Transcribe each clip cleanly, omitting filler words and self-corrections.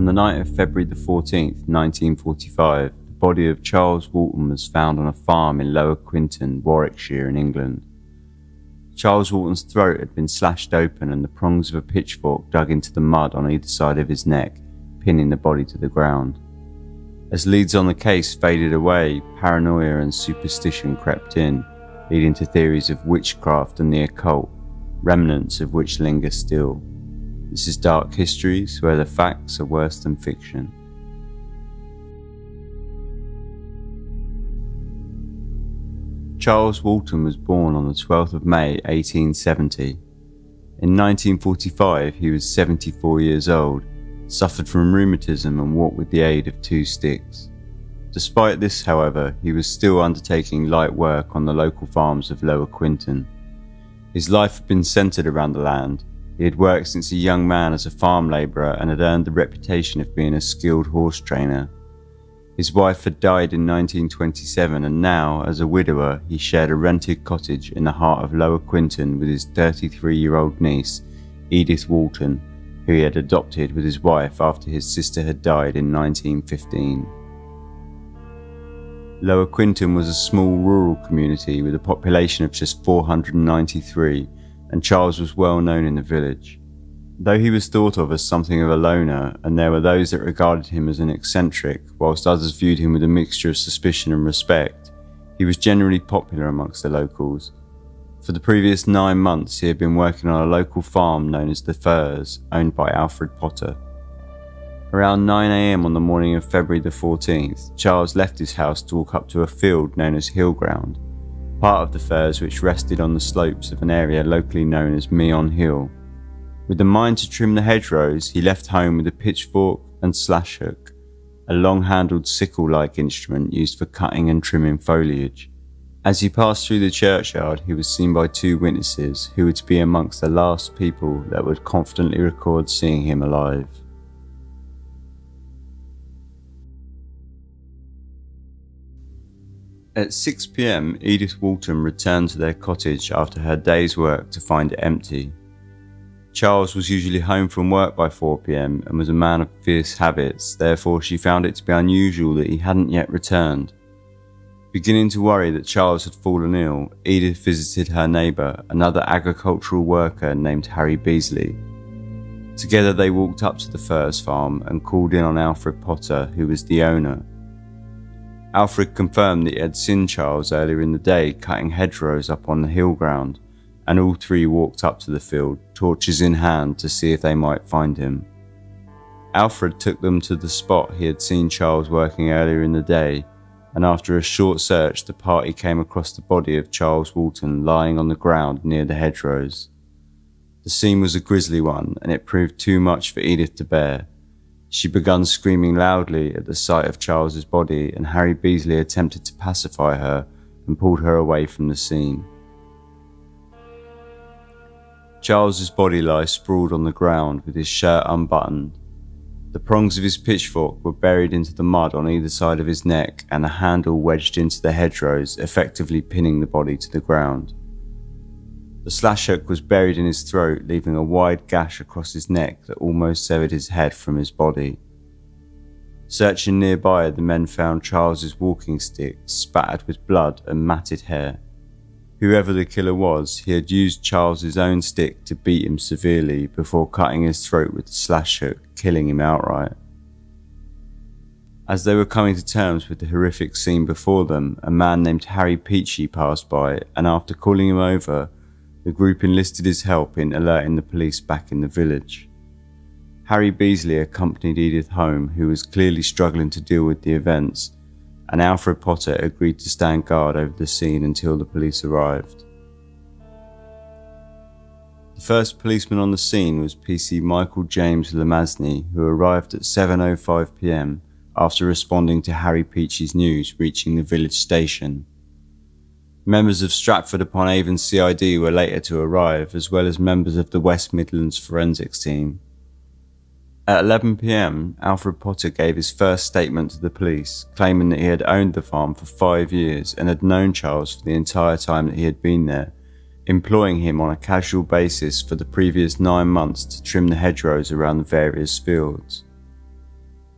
the night of February the 14th, 1945, the body of Charles Walton was found on a farm in Lower Quinton, Warwickshire in England. Charles Walton's throat had been slashed open and the prongs of a pitchfork dug into the mud on either side of his neck, pinning the body to the ground. As leads on the case faded away, paranoia and superstition crept in, leading to theories of witchcraft and the occult, remnants of which linger still. This is Dark Histories, where the facts are worse than fiction. Charles Walton was born on the 12th of May 1870. In 1945 he was 74 years old, suffered from rheumatism and walked with the aid of 2 sticks. Despite this, however, he was still undertaking light work on the local farms of Lower Quinton. His life had been centred around the land. He had worked since a young man as a farm labourer and had earned the reputation of being a skilled horse trainer. His wife had died in 1927 and now, as a widower, he shared a rented cottage in the heart of Lower Quinton with his 33-year-old niece, Edith Walton, who he had adopted with his wife after his sister had died in 1915. Lower Quinton was a small rural community with a population of just 493, and Charles was well known in the village. Though he was thought of as something of a loner, and there were those that regarded him as an eccentric, whilst others viewed him with a mixture of suspicion and respect, he was generally popular amongst the locals. For the previous 9 months he had been working on a local farm known as the Firs, owned by Alfred Potter. Around 9 AM on the morning of February the 14th, Charles left his house to walk up to a field known as Hillground, part of the Firs which rested on the slopes of an area locally known as Meon Hill. With a mind to trim the hedgerows, he left home with a pitchfork and slash hook, a long-handled sickle-like instrument used for cutting and trimming foliage. As he passed through the churchyard, he was seen by 2 witnesses who were to be amongst the last people that would confidently record seeing him alive. At 6 PM, Edith Walton returned to their cottage after her day's work to find it empty. Charles was usually home from work by 4 PM and was a man of fierce habits, therefore she found it to be unusual that he hadn't yet returned. Beginning to worry that Charles had fallen ill, Edith visited her neighbour, another agricultural worker named Harry Beasley. Together they walked up to the Firs farm and called in on Alfred Potter, who was the owner. Alfred confirmed that he had seen Charles earlier in the day cutting hedgerows up on the hill ground, and all 3 walked up to the field, torches in hand, to see if they might find him. Alfred took them to the spot he had seen Charles working earlier in the day, and after a short search the party came across the body of Charles Walton lying on the ground near the hedgerows. The scene was a grisly one, and it proved too much for Edith to bear. She began screaming loudly at the sight of Charles's body, and Harry Beasley attempted to pacify her and pulled her away from the scene. Charles's body lay sprawled on the ground with his shirt unbuttoned. The prongs of his pitchfork were buried into the mud on either side of his neck and the handle wedged into the hedgerows, effectively pinning the body to the ground. The slash hook was buried in his throat, leaving a wide gash across his neck that almost severed his head from his body. Searching nearby, the men found Charles's walking stick spattered with blood and matted hair. Whoever the killer was, he had used Charles's own stick to beat him severely before cutting his throat with the slash hook, killing him outright. As they were coming to terms with the horrific scene before them, a man named Harry Peachy passed by, and after calling him over, the group enlisted his help in alerting the police back in the village. Harry Beasley accompanied Edith home, who was clearly struggling to deal with the events, and Alfred Potter agreed to stand guard over the scene until the police arrived. The first policeman on the scene was PC Michael James Lemasney, who arrived at 7:05 PM after responding to Harry Peachy's news reaching the village station. Members of Stratford-upon-Avon CID were later to arrive, as well as members of the West Midlands forensics team. At 11 PM, Alfred Potter gave his first statement to the police, claiming that he had owned the farm for 5 years and had known Charles for the entire time that he had been there, employing him on a casual basis for the previous 9 months to trim the hedgerows around the various fields.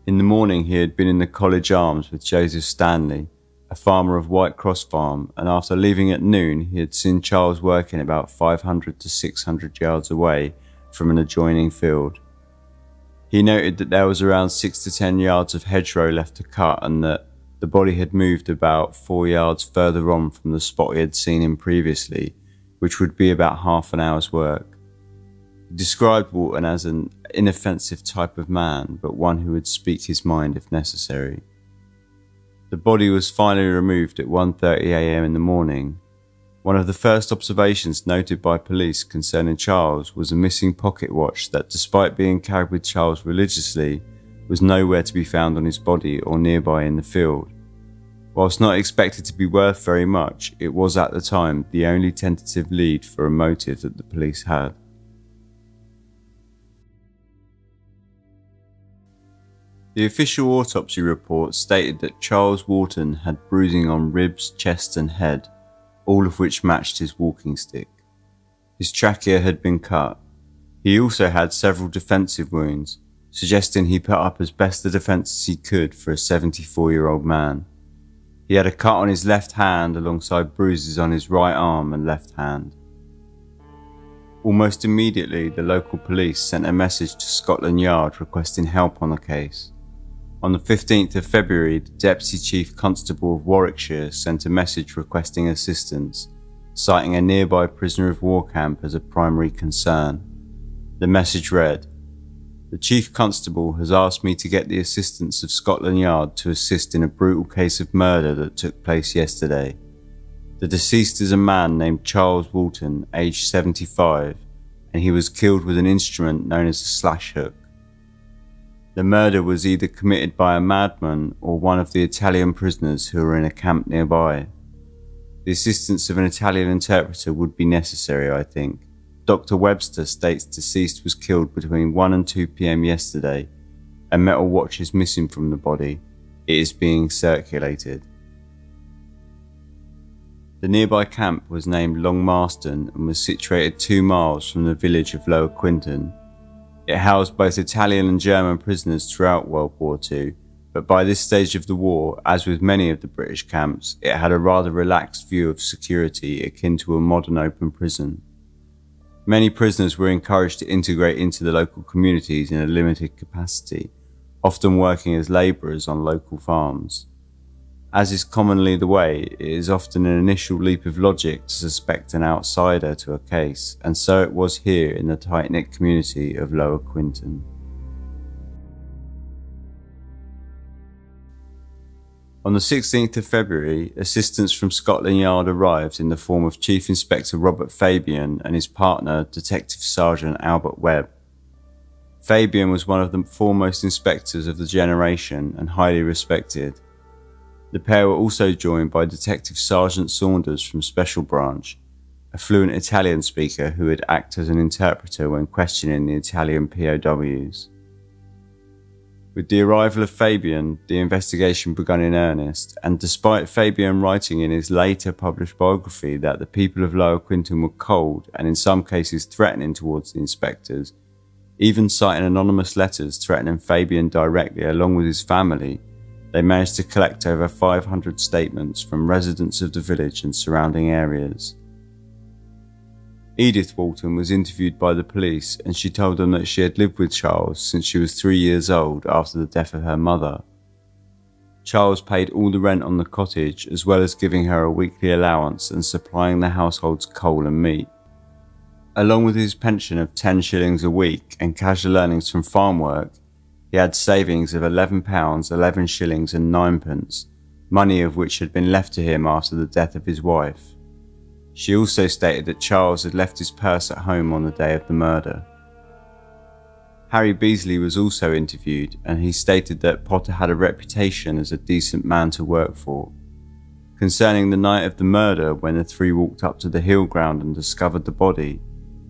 In the morning he had been in the College Arms with Joseph Stanley, a farmer of White Cross Farm, and after leaving at noon he had seen Charles working about 500 to 600 yards away from an adjoining field. He noted that there was around 6 to 10 yards of hedgerow left to cut and that the body had moved about 4 yards further on from the spot he had seen him previously, which would be about half an hour's work. He described Walton as an inoffensive type of man, but one who would speak his mind if necessary. The body was finally removed at 1:30 a.m. in the morning. One of the first observations noted by police concerning Charles was a missing pocket watch that, despite being carried with Charles religiously, was nowhere to be found on his body or nearby in the field. Whilst not expected to be worth very much, it was at the time the only tentative lead for a motive that the police had. The official autopsy report stated that Charles Walton had bruising on ribs, chest and head, all of which matched his walking stick. His trachea had been cut. He also had several defensive wounds, suggesting he put up as best a defence as he could for a 74-year-old man. He had a cut on his left hand alongside bruises on his right arm and left hand. Almost immediately, the local police sent a message to Scotland Yard requesting help on the case. On the 15th of February, the Deputy Chief Constable of Warwickshire sent a message requesting assistance, citing a nearby prisoner of war camp as a primary concern. The message read, "The Chief Constable has asked me to get the assistance of Scotland Yard to assist in a brutal case of murder that took place yesterday. The deceased is a man named Charles Walton, aged 75, and he was killed with an instrument known as a slash hook. The murder was either committed by a madman or one of the Italian prisoners who were in a camp nearby. The assistance of an Italian interpreter would be necessary, I think. Dr. Webster states deceased was killed between 1 and 2 p.m. yesterday. A metal watch is missing from the body. It is being circulated." The nearby camp was named Long Marston and was situated 2 miles from the village of Lower Quinton. It housed both Italian and German prisoners throughout World War II, but by this stage of the war, as with many of the British camps, it had a rather relaxed view of security akin to a modern open prison. Many prisoners were encouraged to integrate into the local communities in a limited capacity, often working as labourers on local farms. As is commonly the way, it is often an initial leap of logic to suspect an outsider to a case, and so it was here in the tight-knit community of Lower Quinton. On the 16th of February, assistance from Scotland Yard arrived in the form of Chief Inspector Robert Fabian and his partner, Detective Sergeant Albert Webb. Fabian was one of the foremost inspectors of the generation and highly respected. The pair were also joined by Detective Sergeant Saunders from Special Branch, a fluent Italian speaker who would act as an interpreter when questioning the Italian POWs. With the arrival of Fabian, the investigation began in earnest, and despite Fabian writing in his later published biography that the people of Lower Quinton were cold and in some cases threatening towards the inspectors, even citing anonymous letters threatening Fabian directly along with his family, they managed to collect over 500 statements from residents of the village and surrounding areas. Edith Walton was interviewed by the police, and she told them that she had lived with Charles since she was 3 years old after the death of her mother. Charles paid all the rent on the cottage, as well as giving her a weekly allowance and supplying the household's coal and meat. Along with his pension of 10 shillings a week and casual earnings from farm work, he had savings of £11, 11 shillings and 9pence, money of which had been left to him after the death of his wife. She also stated that Charles had left his purse at home on the day of the murder. Harry Beasley was also interviewed, and he stated that Potter had a reputation as a decent man to work for. Concerning the night of the murder, when the three walked up to the hill ground and discovered the body,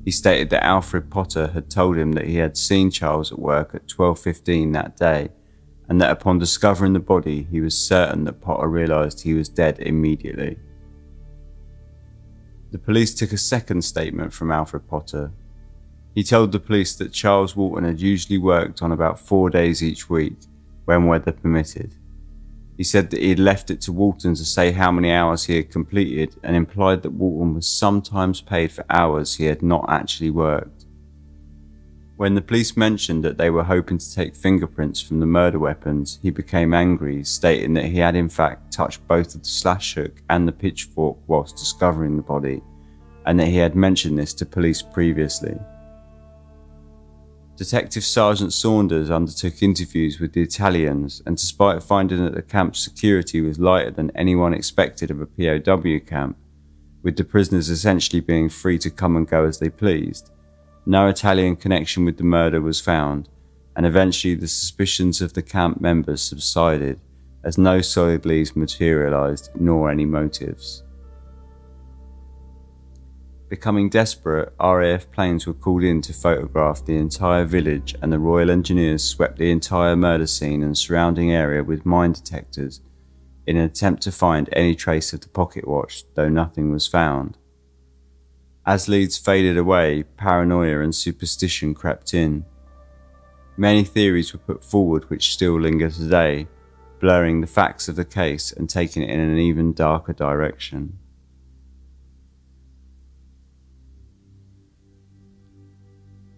he stated that Alfred Potter had told him that he had seen Charles at work at 12:15 that day, and that upon discovering the body he was certain that Potter realised he was dead immediately. The police took a second statement from Alfred Potter. He told the police that Charles Walton had usually worked on about 4 days each week, when weather permitted. He said that he had left it to Walton to say how many hours he had completed, and implied that Walton was sometimes paid for hours he had not actually worked. When the police mentioned that they were hoping to take fingerprints from the murder weapons, he became angry, stating that he had in fact touched both of the slash hook and the pitchfork whilst discovering the body, and that he had mentioned this to police previously. Detective Sergeant Saunders undertook interviews with the Italians, and despite finding that the camp's security was lighter than anyone expected of a POW camp, with the prisoners essentially being free to come and go as they pleased, no Italian connection with the murder was found, and eventually the suspicions of the camp members subsided, as no solid leads materialised nor any motives. Becoming desperate, RAF planes were called in to photograph the entire village, and the Royal Engineers swept the entire murder scene and surrounding area with mine detectors in an attempt to find any trace of the pocket watch, though nothing was found. As leads faded away, paranoia and superstition crept in. Many theories were put forward which still linger today, blurring the facts of the case and taking it in an even darker direction.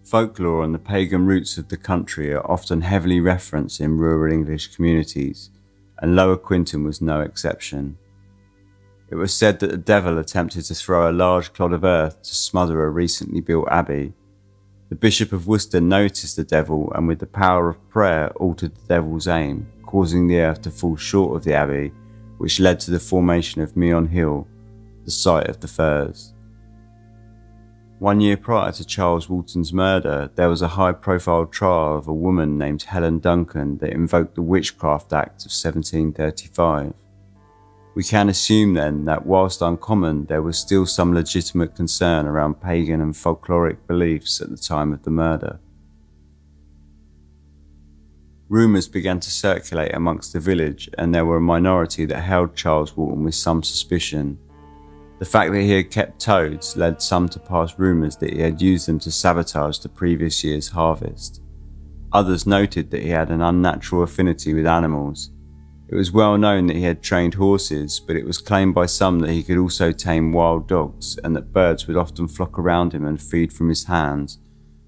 Folklore on the pagan roots of the country are often heavily referenced in rural English communities, and Lower Quinton was no exception. It was said that the devil attempted to throw a large clod of earth to smother a recently built abbey. The Bishop of Worcester noticed the devil, and with the power of prayer altered the devil's aim, causing the earth to fall short of the abbey, which led to the formation of Meon Hill, the site of the Firs. 1 year prior to Charles Walton's murder, there was a high-profile trial of a woman named Helen Duncan that invoked the Witchcraft Act of 1735. We can assume then that whilst uncommon, there was still some legitimate concern around pagan and folkloric beliefs at the time of the murder. Rumours began to circulate amongst the village, and there were a minority that held Charles Walton with some suspicion. The fact that he had kept toads led some to pass rumours that he had used them to sabotage the previous year's harvest. Others noted that he had an unnatural affinity with animals. It was well known that he had trained horses, but it was claimed by some that he could also tame wild dogs, and that birds would often flock around him and feed from his hands,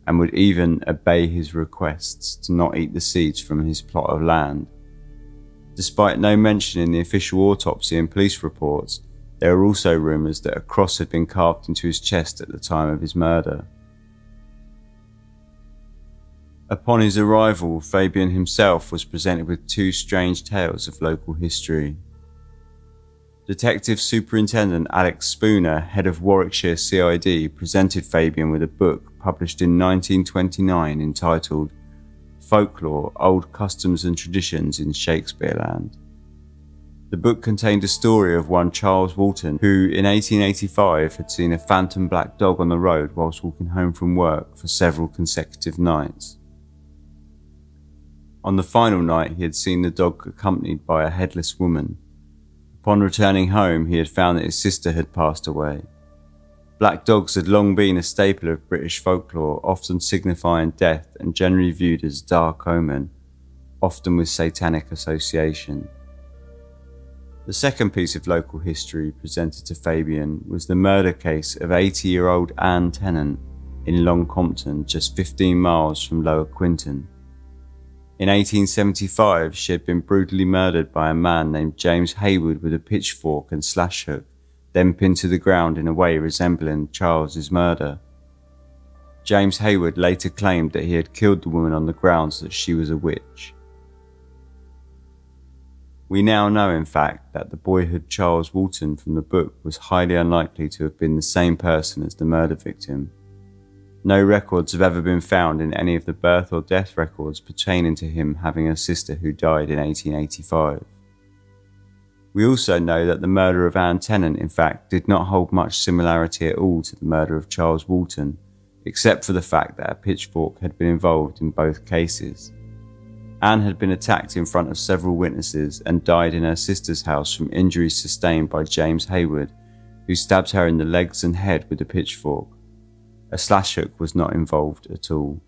and would even obey his requests to not eat the seeds from his plot of land. Despite no mention in the official autopsy and police reports, there are also rumours that a cross had been carved into his chest at the time of his murder. Upon his arrival, Fabian himself was presented with two strange tales of local history. Detective Superintendent Alex Spooner, head of Warwickshire CID, presented Fabian with a book published in 1929 entitled Folklore, Old Customs and Traditions in Shakespeareland. The book contained a story of one Charles Walton, who in 1885 had seen a phantom black dog on the road whilst walking home from work for several consecutive nights. On the final night, he had seen the dog accompanied by a headless woman. Upon returning home, he had found that his sister had passed away. Black dogs had long been a staple of British folklore, often signifying death and generally viewed as a dark omen, often with satanic association. The second piece of local history presented to Fabian was the murder case of 80-year-old Anne Tennant in Long Compton, just 15 miles from Lower Quinton. In 1875, she had been brutally murdered by a man named James Hayward with a pitchfork and slash hook, then pinned to the ground in a way resembling Charles's murder. James Hayward later claimed that he had killed the woman on the grounds that she was a witch. We now know, in fact, that the boyhood Charles Walton from the book was highly unlikely to have been the same person as the murder victim. No records have ever been found in any of the birth or death records pertaining to him having a sister who died in 1885. We also know that the murder of Anne Tennant, in fact, did not hold much similarity at all to the murder of Charles Walton, except for the fact that a pitchfork had been involved in both cases. Anne had been attacked in front of several witnesses and died in her sister's house from injuries sustained by James Hayward, who stabbed her in the legs and head with a pitchfork. A slash hook was not involved at all.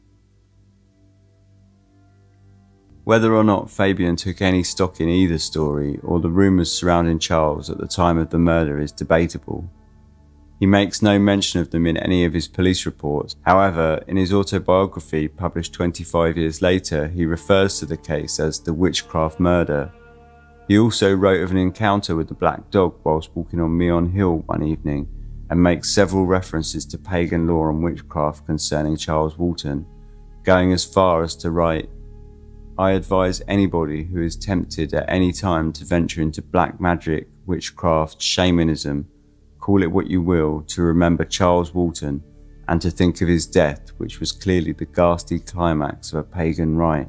Whether or not Fabian took any stock in either story or the rumours surrounding Charles at the time of the murder is debatable. He makes no mention of them in any of his police reports. However, in his autobiography published 25 years later, he refers to the case as the Witchcraft murder. He also wrote of an encounter with the black dog whilst walking on Meon Hill one evening, and makes several references to pagan lore and witchcraft concerning Charles Walton, going as far as to write, "I advise anybody who is tempted at any time to venture into black magic, witchcraft, shamanism, call it what you will, to remember Charles Walton and to think of his death, which was clearly the ghastly climax of a pagan rite."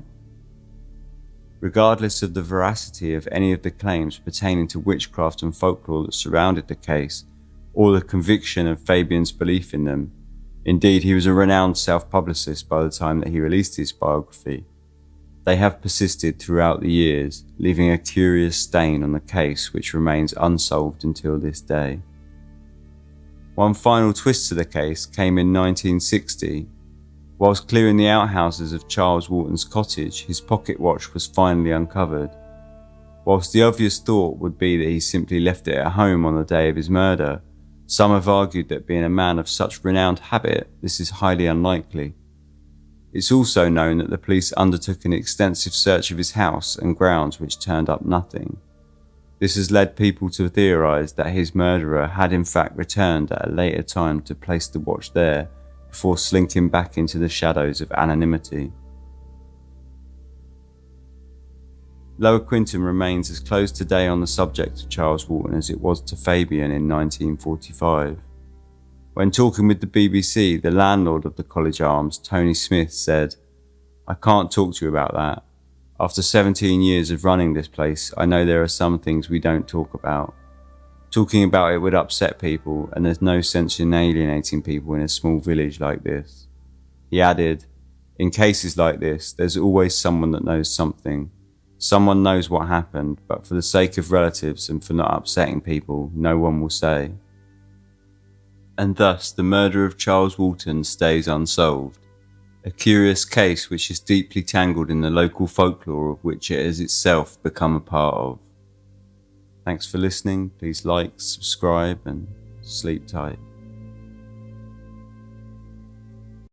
Regardless of the veracity of any of the claims pertaining to witchcraft and folklore that surrounded the case, or the conviction of Fabian's belief in them, indeed he was a renowned self-publicist by the time that he released his biography, they have persisted throughout the years, leaving a curious stain on the case which remains unsolved until this day. One final twist to the case came in 1960. Whilst clearing the outhouses of Charles Walton's cottage, his pocket watch was finally uncovered. Whilst the obvious thought would be that he simply left it at home on the day of his murder, some have argued that being a man of such renowned habit, this is highly unlikely. It's also known that the police undertook an extensive search of his house and grounds which turned up nothing. This has led people to theorise that his murderer had in fact returned at a later time to place the watch there before slinking back into the shadows of anonymity. Lower Quinton remains as closed today on the subject of Charles Walton as it was to Fabian in 1945. When talking with the BBC, the landlord of the College Arms, Tony Smith, said, "I can't talk to you about that. After 17 years of running this place, I know there are some things we don't talk about. Talking about it would upset people, and there's no sense in alienating people in a small village like this." He added, "In cases like this, there's always someone that knows something. Someone knows what happened, but for the sake of relatives and for not upsetting people, no one will say." And thus the murder of Charles Walton stays unsolved. A curious case which is deeply tangled in the local folklore of which it has itself become a part of. Thanks for listening. Please like, subscribe, and sleep tight.